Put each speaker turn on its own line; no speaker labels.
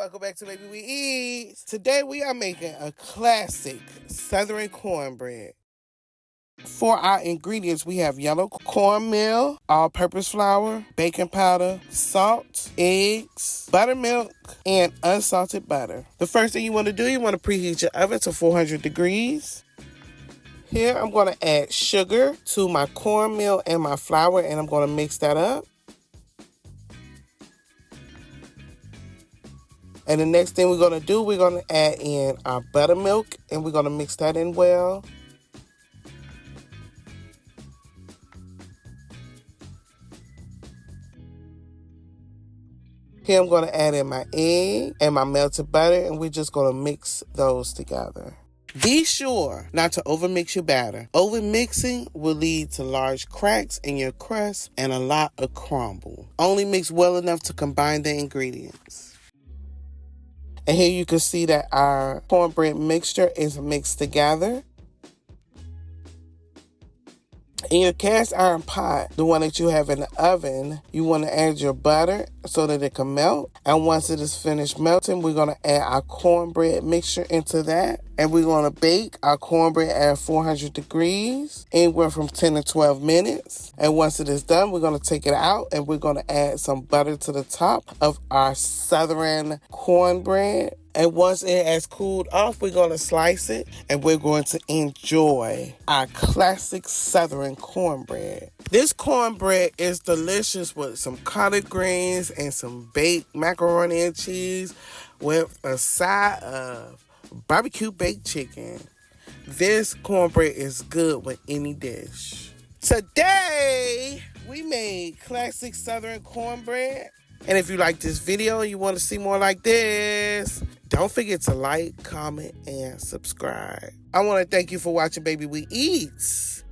welcome back to Baby We Eat. Today we are making a classic Southern cornbread. For our ingredients, we have yellow cornmeal, all-purpose flour, baking powder, salt, eggs, buttermilk, and unsalted butter. The first thing you want to do, you want to preheat your oven to 400 degrees. Here I'm going to add sugar to my cornmeal and my flour, and I'm going to mix that up. And the next thing we're going to do, we're going to add in our buttermilk, and we're going to mix that in well. Here I'm going to add in my egg and my melted butter, and we're just going to mix those together. Be sure not to overmix your batter. Overmixing will lead to large cracks in your crust and a lot of crumble. Only mix well enough to combine the ingredients. And here you can see that our cornbread mixture is mixed together. In your cast iron pot, the one that you have in the oven, you want to add your butter so that it can melt. And once it is finished melting, we're going to add our cornbread mixture into that. And we're going to bake our cornbread at 400 degrees, anywhere from 10 to 12 minutes. And once it is done, we're going to take it out and we're going to add some butter to the top of our Southern cornbread. And once it has cooled off, we're going to slice it and we're going to enjoy our classic Southern cornbread. This cornbread is delicious with some collard greens and some baked macaroni and cheese with a side of barbecue baked chicken. This cornbread is good with any dish. Today, we made classic Southern cornbread. And if you like this video and you want to see more like this, don't forget to like, comment, and subscribe. I want to thank you for watching Baby We Eats.